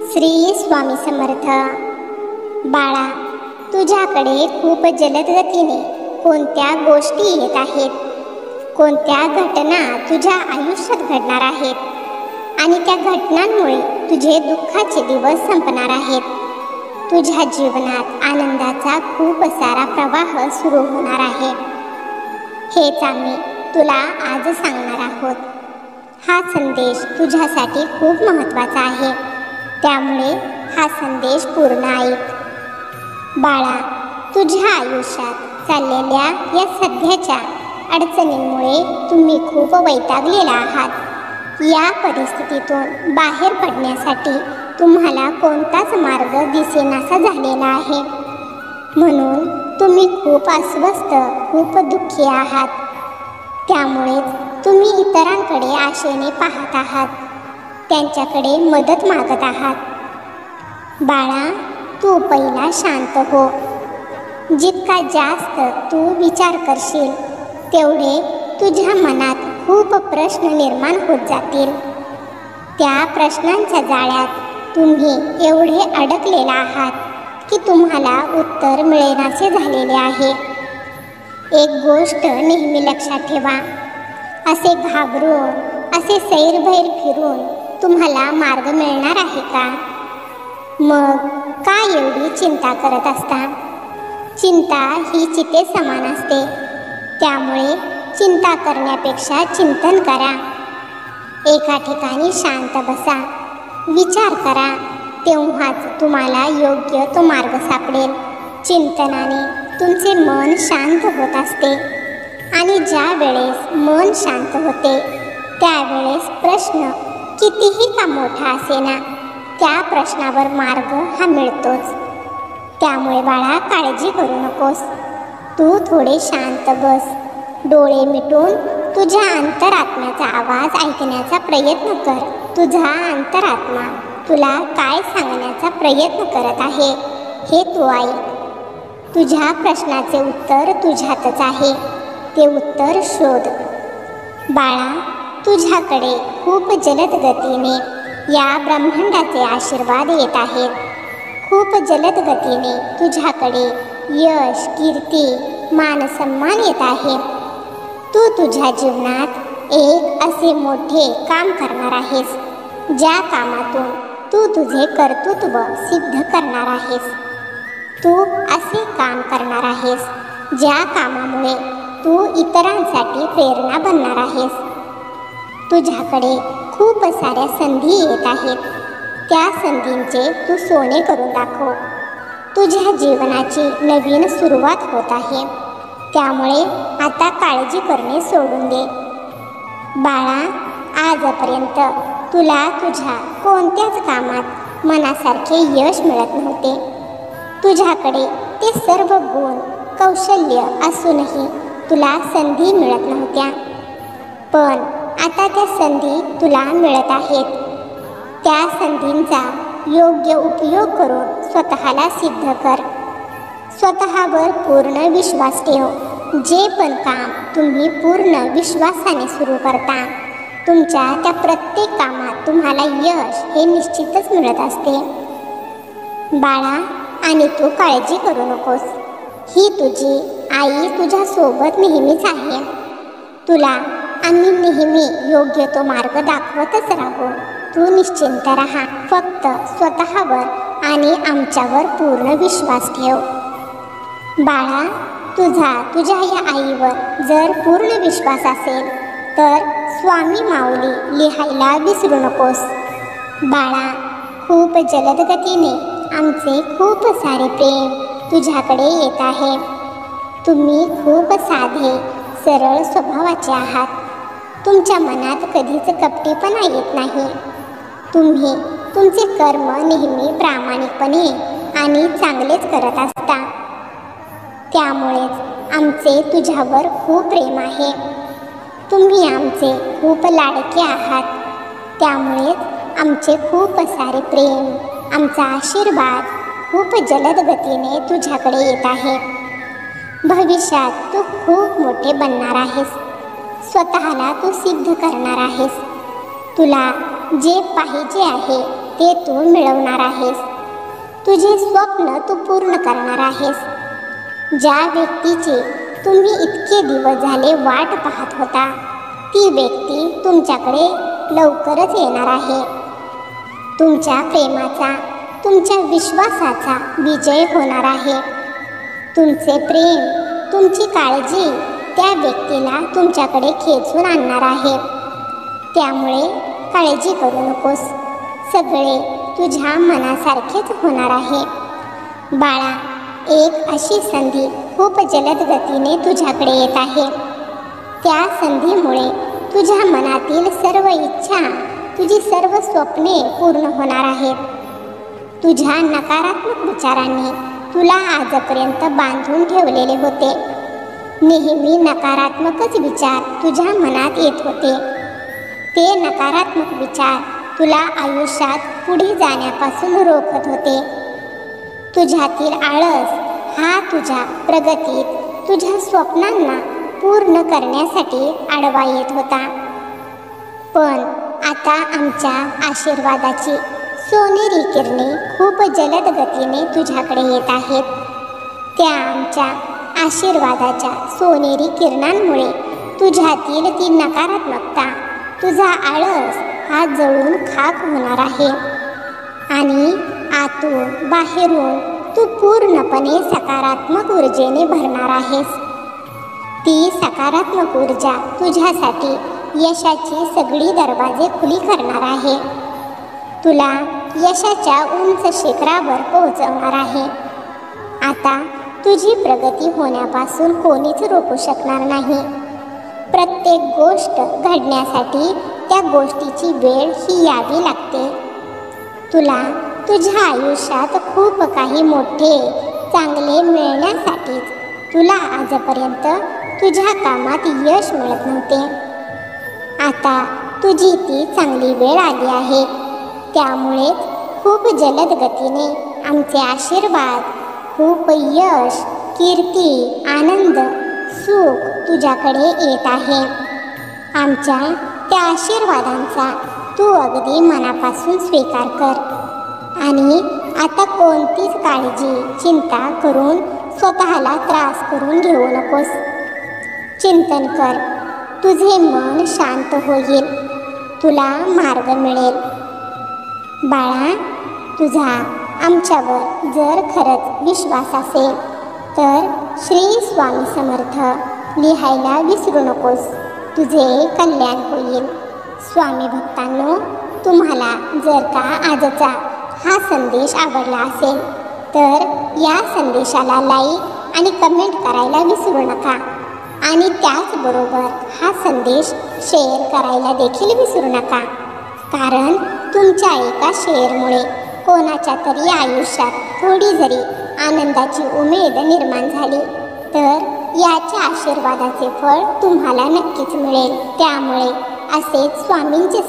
श्री स्वामी समर्थ. बाळा, तुझ्याकडे खूप जलद गतीने कोणत्या गोष्टी येत आहेत, कोणत्या घटना तुझ्या आयुष्यात घडणार आहेत आणि त्या घटनांमुळे तुझे दुःखाचे दिवस संपणार आहेत. तुझ्या जीवनात आनंदाचा खूप सारा प्रवाह सुरू होणार आहे. हेच आम्ही तुला आज सांगणार आहोत. हा संदेश तुझ्यासाठी खूप महत्त्वाचा आहे, त्यामुळे हा संदेश पूर्ण ऐक. बाळा, तुझ्या आयुष्यात चाललेल्या या सध्याच्या अडचणींमुळे तुम्ही खूप वैतागलेला आहात. या परिस्थितीतून बाहेर पडण्यासाठी तुम्हाला कोणताच मार्ग दिसेनासा झालेला आहे. म्हणून तुम्ही खूप अस्वस्थ, खूप दुःखी आहात. त्यामुळेच तुम्ही इतरांकडे आशेने पाहत आहात, त्यांच्याकडे मदत मागत आहात. बाळा, तू पहिला शांत हो. जितका जास्त तू विचार करशील तेवढे तुझ्या मनात खूप प्रश्न निर्माण होत जातील. त्या प्रश्नांच्या जाळ्यात तुम्ही एवढे अडकलेला आहात की तुम्हाला उत्तर मिळेनासे झालेले आहे. एक गोष्ट नेहमी लक्षात ठेवा, असे घाबरून, असे सैरभैर फिरून तुम्हाला मार्ग मिळणार आहे का? मग का एवढी चिंता करत असता? चिंता ही चिते समान असते, त्यामुळे चिंता करण्यापेक्षा चिंतन करा. एका ठिकाणी शांत बसा, विचार करा, तेव्हाच तुम्हाला योग्य तो मार्ग सापडेल. चिंतनाने तुमचे मन शांत होत असते आणि ज्या वेळेस मन शांत होते त्यावेळेस प्रश्न कितीही का मोठा असेना, त्या प्रश्नावर मार्ग हा मिळतोच. त्यामुळे बाळा, काळजी करू नकोस. तू थोडे शांत बस. डोळे मिटून तुझ्या अंतरात्म्याचा आवाज ऐकण्याचा प्रयत्न कर. तुझा अंतरात्मा तुला काय सांगण्याचा प्रयत्न करत आहे हे तू ऐक. तुझ्या प्रश्नाचे उत्तर तुझ्यातच आहे, ते उत्तर शोध. बाळा, तुझ्याकडे खूप जलद गतीने या ब्रह्मांडाचे आशीर्वाद येत आहेत. खूप जलद गतीने तुझ्याकडे यश, कीर्ती, मानसन्मान येत आहे. तू तुझ्या जीवनात एक असे मोठे काम करणार आहेस, ज्या कामातून तू तुझे कर्तृत्व सिद्ध करणार आहेस. तू असे काम करणार आहेस ज्या कामामुळे तू इतरांसाठी प्रेरणा बनणार आहेस. तुझ्याकडे खूप साऱ्या संधी येत आहेत. त्या संधींचे तू सोने करून दाखव. तुझ्या जीवनाची नवीन सुरुवात होत आहे, त्यामुळे आता काळजी करणे सोडून दे. बाळा, आजपर्यंत तुला तुझ्या कोणत्याच कामात मनासारखे यश मिळत नव्हते. तुझ्याकडे ते सर्व गुण, कौशल्य असूनही तुला संधी मिळत नव्हत्या. पण आता त्या संधी तुला मिळत आहेत. त्या संधींचा योग्य उपयोग करून स्वतःला सिद्ध कर. स्वतःवर पूर्ण विश्वास ठेव. जे पण काम तुम्ही पूर्ण विश्वासाने सुरू करता, तुमच्या त्या प्रत्येक कामात तुम्हाला यश हे निश्चितच मिळत असते. बाळा, आणि तू काळजी करू नकोस. ही तुझी आई तुझ्यासोबत नेहमीच आहे. तुला आम्ही नेहमी योग्य तो मार्ग दाखवतच राहू. तू निश्चिंत राहा. फक्त स्वतःवर आणि आमच्यावर पूर्ण विश्वास ठेव. बाळा, तुझ्या या आईवर जर पूर्ण विश्वास असेल तर स्वामी माऊली लिहायला विसरू नकोस. बाळा, खूप जलद गतीने आमचे खूप सारे प्रेम तुझ्याकडे येत आहे. तुम्ही खूप साधे, सरळ स्वभावाचे आहात. तुमच्या मनात कधीच कपटीपणा येत नाही. तुम्ही तुमचे कर्म नेहमी प्रामाणिकपणे आणि चांगलेच करत असता. त्यामुळेच आमचे तुझ्यावर खूप प्रेम आहे. तुम्ही आमचे खूप लाडके आहात. त्यामुळेच आमचे खूप सारे प्रेम, आमचा आशीर्वाद खूप जलद गतीने तुझ्याकडे येत आहे. भविष्यात तू खूप मोठे बनणार आहेस. स्वतःला तू सिद्ध करणार आहेस. तुला जे पाहिजे आहे ते तू मिळवणार आहेस. तुझे स्वप्न तू पूर्ण करणार आहेस. ज्या व्यक्तीची तुम्ही इतके दिवस झाले वाट पाहत होता ती व्यक्ती तुमच्याकडे लवकरच येणार आहे. तुमच्या प्रेमाचा, तुमच्या विश्वासाचा विजय होणार आहे. तुमचे प्रेम, तुमची काळजी त्या व्यक्तीला तुमच्याकडे खेचून आणणार आहे. त्यामुळे काळजी करू नकोस. सगळे तुझ्या मनासारखेच होणार आहे. बाळा, एक अशी संधी खूप जलद गतीने तुझ्याकडे येत आहे. त्या संधीमुळे तुझ्या मनातील सर्व इच्छा, तुझी सर्व स्वप्ने पूर्ण होणार आहेत. तुझ्या नकारात्मक विचारांनी तुला आजपर्यंत बांधून ठेवलेले होते. नेहमी नकारात्मकच विचार तुझ्या मनात येत होते. ते नकारात्मक विचार तुला आयुष्यात पुढे जाण्यापासून रोखत होते. तुझ्यातील आळस हा तुझ्या प्रगतीत, तुझ्या स्वप्नांना पूर्ण करण्यासाठी आडवा येत होता. पण आता आमच्या आशीर्वादाची सोनेरी किरणे खूप जलद गतीने तुझ्याकडे येत आहेत. त्या आमच्या आशीर्वादाच्या सोनेरी किरणांमुळे तुझ्यातील ती नकारात्मकता, तुझा आळस हा जळून खाक होणार आहे आणि आतून बाहेरून तू पूर्णपणे सकारात्मक ऊर्जेने भरणार आहेस. ती सकारात्मक ऊर्जा तुझ्यासाठी यशाची सगळी दरवाजे खुली करणार आहे. तुला यशाच्या उंच शिखरावर पोहोचवणार आहे. आता तुझी प्रगती होण्यापासून कोणीच रोखू शकणार नाही. प्रत्येक गोष्ट घडण्यासाठी त्या गोष्टीची वेळ ही यावी लागते. तुला तुझ्या आयुष्यात खूप काही मोठे चांगले मिळण्यासाठीच तुला आजपर्यंत तुझ्या कामात यश मिळत नव्हते. आता तुझी ती चांगली वेळ आली आहे. त्यामुळेच खूप जलद गतीने आमचे आशीर्वाद, खूप यश, कीर्ती, आनंद, सुख तुझ्याकडे येत आहे. आमच्या त्या आशीर्वादांचा तू अगदी मनापासून स्वीकार कर आणि आता कोणतीच काळजी, चिंता करून स्वतःला त्रास करून घेऊ नकोस. चिंतन कर. तुझे मन शांत होईल. तुला मार्ग मिळेल. बाळा, तुझा आमच्यावर जर खरंच विश्वास असेल तर श्री स्वामी समर्थ लिहायला विसरू नकोस. तुझे कल्याण होईल. स्वामी भक्तांनो, तुम्हाला जर का आजचा हा संदेश आवडला असेल तर या संदेशाला लाईक आणि कमेंट करायला विसरू नका आणि त्याचबरोबर हा संदेश शेअर करायला देखील विसरू नका. कारण तुमच्या एका शेअरमुळे कोणाच्या तरी आयुष्यात थोडी जरी आनंदाची उमेद निर्माण झाली तर याच्या आशीर्वादाचे फळ तुम्हाला नक्कीच मिळेल. त्यामुळे असेच स्वामींचे